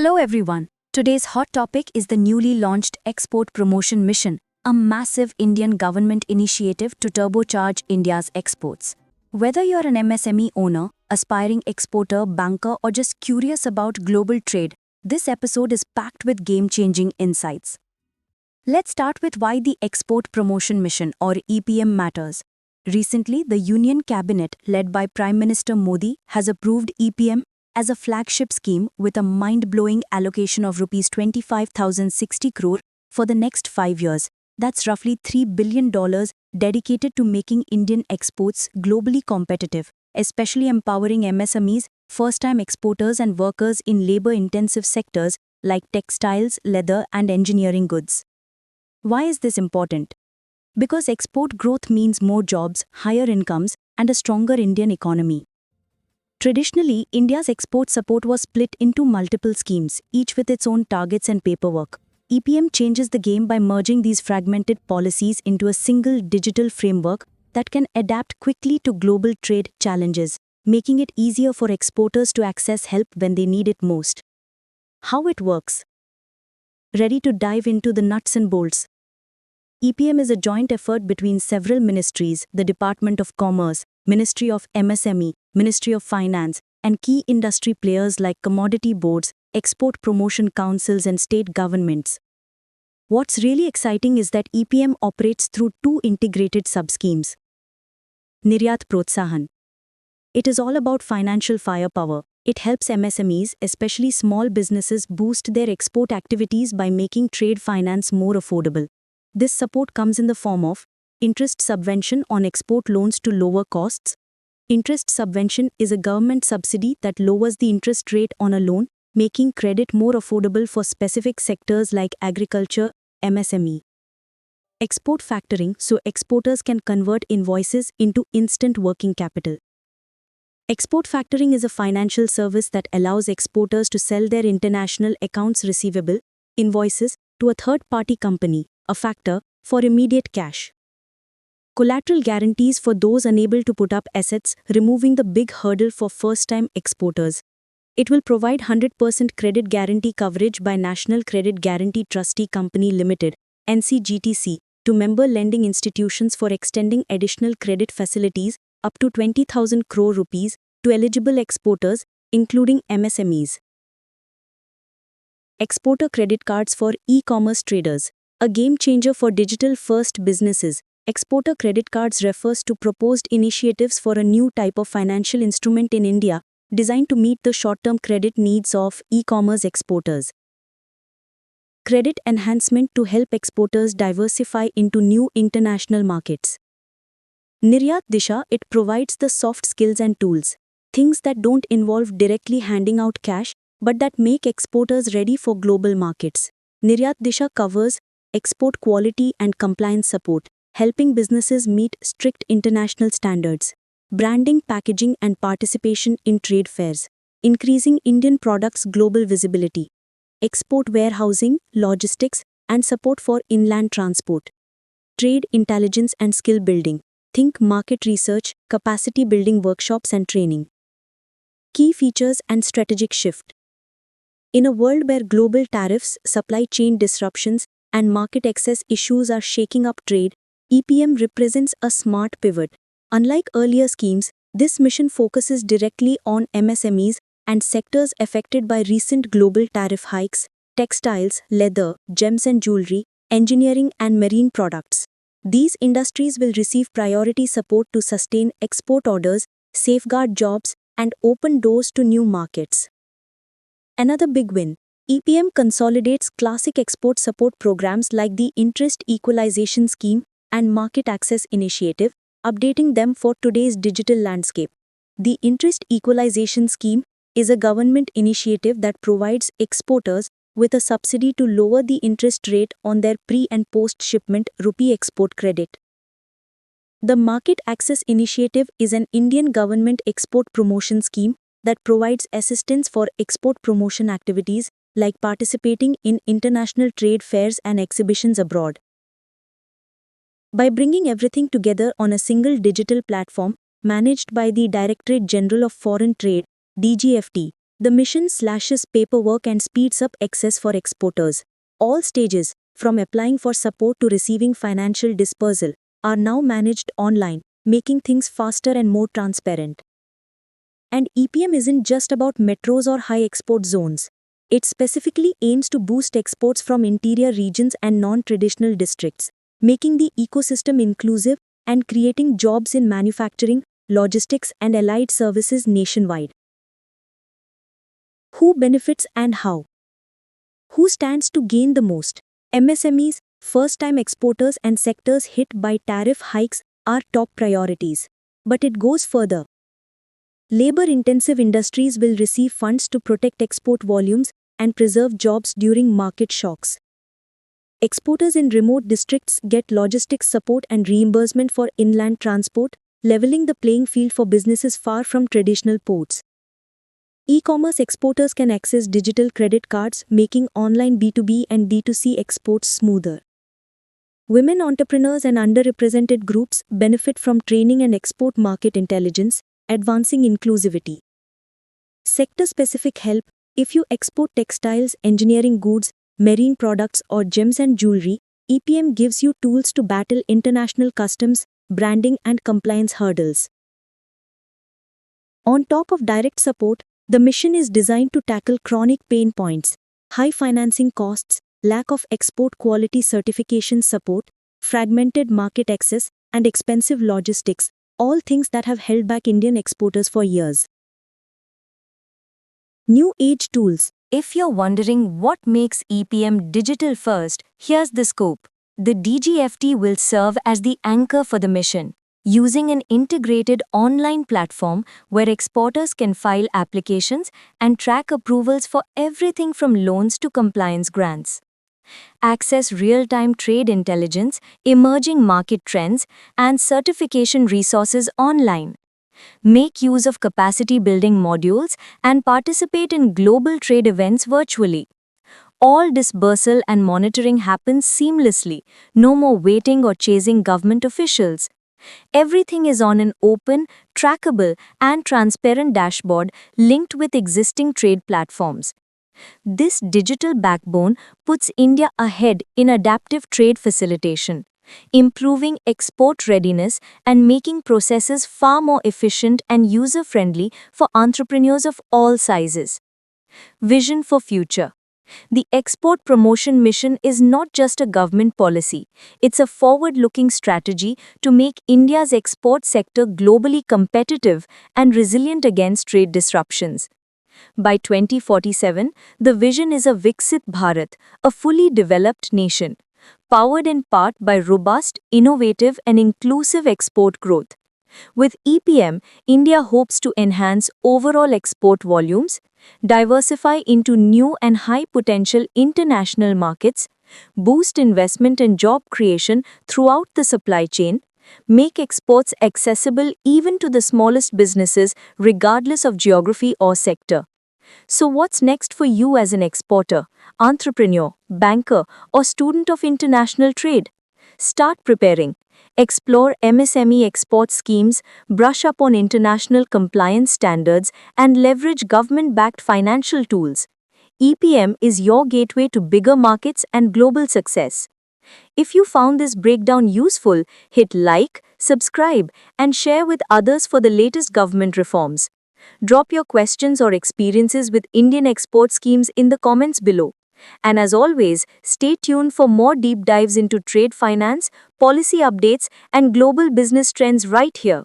Hello everyone. Today's hot topic is the newly launched Export Promotion Mission, a massive Indian government initiative to turbocharge India's exports. Whether you're an MSME owner, aspiring exporter, banker, or just curious about global trade, this episode is packed with game-changing insights. Let's start with why the Export Promotion Mission or EPM matters. Recently, the Union Cabinet, led by Prime Minister Modi, has approved EPM as a flagship scheme with a mind-blowing allocation of Rs 25,060 crore for the next 5 years. That's roughly $3 billion dedicated to making Indian exports globally competitive, especially empowering MSMEs, first-time exporters and workers in labor-intensive sectors like textiles, leather and engineering goods. Why is this important? Because export growth means more jobs, higher incomes, and a stronger Indian economy. Traditionally, India's export support was split into multiple schemes, each with its own targets and paperwork. EPM changes the game by merging these fragmented policies into a single digital framework that can adapt quickly to global trade challenges, making it easier for exporters to access help when they need it most. How it works? Ready to dive into the nuts and bolts? EPM is a joint effort between several ministries, the Department of Commerce, Ministry of MSME, Ministry of Finance, and key industry players like commodity boards, export promotion councils, and state governments. What's really exciting is that EPM operates through two integrated sub-schemes. Niryat Protsahan. It is all about financial firepower. It helps MSMEs, especially small businesses, boost their export activities by making trade finance more affordable. This support comes in the form of interest subvention on export loans to lower costs. Interest subvention is a government subsidy that lowers the interest rate on a loan, making credit more affordable for specific sectors like agriculture, MSME. Export factoring, so exporters can convert invoices into instant working capital. Export factoring is a financial service that allows exporters to sell their international accounts receivable, invoices, to a third-party company, a factor, for immediate cash. Collateral guarantees for those unable to put up assets, removing the big hurdle for first-time exporters. It will provide 100% credit guarantee coverage by National Credit Guarantee Trustee Company Limited, NCGTC, to member lending institutions for extending additional credit facilities up to 20,000 crore rupees to eligible exporters, including MSMEs. Exporter credit cards for e-commerce traders, a game-changer for digital-first businesses. Exporter credit cards refers to proposed initiatives for a new type of financial instrument in India, designed to meet the short-term credit needs of e-commerce exporters. Credit enhancement to help exporters diversify into new international markets. Niryat Disha, it provides the soft skills and tools, things that don't involve directly handing out cash, but that make exporters ready for global markets. Niryat Disha covers export quality and compliance support, helping businesses meet strict international standards, branding, packaging, and participation in trade fairs, increasing Indian products' global visibility, export warehousing, logistics, and support for inland transport, trade intelligence and skill building, think market research, capacity building workshops and training. Key features and strategic shift. In a world where global tariffs, supply chain disruptions, and market access issues are shaking up trade, EPM represents a smart pivot. Unlike earlier schemes, this mission focuses directly on MSMEs and sectors affected by recent global tariff hikes: textiles, leather, gems and jewelry, engineering and marine products. These industries will receive priority support to sustain export orders, safeguard jobs, and open doors to new markets. Another big win. EPM consolidates classic export support programs like the Interest Equalization Scheme and Market Access Initiative, updating them for today's digital landscape. The Interest Equalization Scheme is a government initiative that provides exporters with a subsidy to lower the interest rate on their pre- and post-shipment rupee export credit. The Market Access Initiative is an Indian government export promotion scheme that provides assistance for export promotion activities like participating in international trade fairs and exhibitions abroad. By bringing everything together on a single digital platform managed by the Directorate General of Foreign Trade, DGFT, The mission slashes paperwork and speeds up access for exporters. All stages, from applying for support to receiving financial dispersal, are now managed online, making things faster and more transparent. And EPM isn't just about metros or high export zones. It specifically aims to boost exports from interior regions and non-traditional districts, making the ecosystem inclusive and creating jobs in manufacturing, logistics, and allied services nationwide. Who benefits and how? Who stands to gain the most? MSMEs, first-time exporters, and sectors hit by tariff hikes are top priorities. But it goes further. Labor-intensive industries will receive funds to protect export volumes and preserve jobs during market shocks. Exporters in remote districts get logistics support and reimbursement for inland transport, leveling the playing field for businesses far from traditional ports. E-commerce exporters can access digital credit cards, making online B2B and D2C exports smoother. Women entrepreneurs and underrepresented groups benefit from training and export market intelligence, advancing inclusivity. Sector-specific help: if you export textiles, engineering goods, marine products, or gems and jewelry, EPM gives you tools to battle international customs, branding, and compliance hurdles. On top of direct support, the mission is designed to tackle chronic pain points: high financing costs, lack of export quality certification support, fragmented market access, and expensive logistics, all things that have held back Indian exporters for years. New age tools. If you're wondering what makes EPM digital first, here's the scope. The DGFT will serve as the anchor for the mission, using an integrated online platform where exporters can file applications and track approvals for everything from loans to compliance grants. Access real-time trade intelligence, emerging market trends, and certification resources online. Make use of capacity-building modules and participate in global trade events virtually. All disbursal and monitoring happens seamlessly, no more waiting or chasing government officials. Everything is on an open, trackable, and transparent dashboard linked with existing trade platforms. This digital backbone puts India ahead in adaptive trade facilitation, improving export readiness and making processes far more efficient and user-friendly for entrepreneurs of all sizes. Vision for future. The Export Promotion Mission is not just a government policy, it's a forward-looking strategy to make India's export sector globally competitive and resilient against trade disruptions. By 2047, the vision is a Viksit Bharat, a fully developed nation, powered in part by robust, innovative, and inclusive export growth. With EPM, India hopes to enhance overall export volumes, diversify into new and high-potential international markets, boost investment and job creation throughout the supply chain, make exports accessible even to the smallest businesses regardless of geography or sector. So what's next for you as an exporter, entrepreneur, banker, or student of international trade? Start preparing. Explore MSME export schemes, brush up on international compliance standards, and leverage government-backed financial tools. EPM is your gateway to bigger markets and global success. If you found this breakdown useful, hit like, subscribe, and share with others for the latest government reforms. Drop your questions or experiences with Indian export schemes in the comments below. And as always, stay tuned for more deep dives into trade finance, policy updates, and global business trends right here.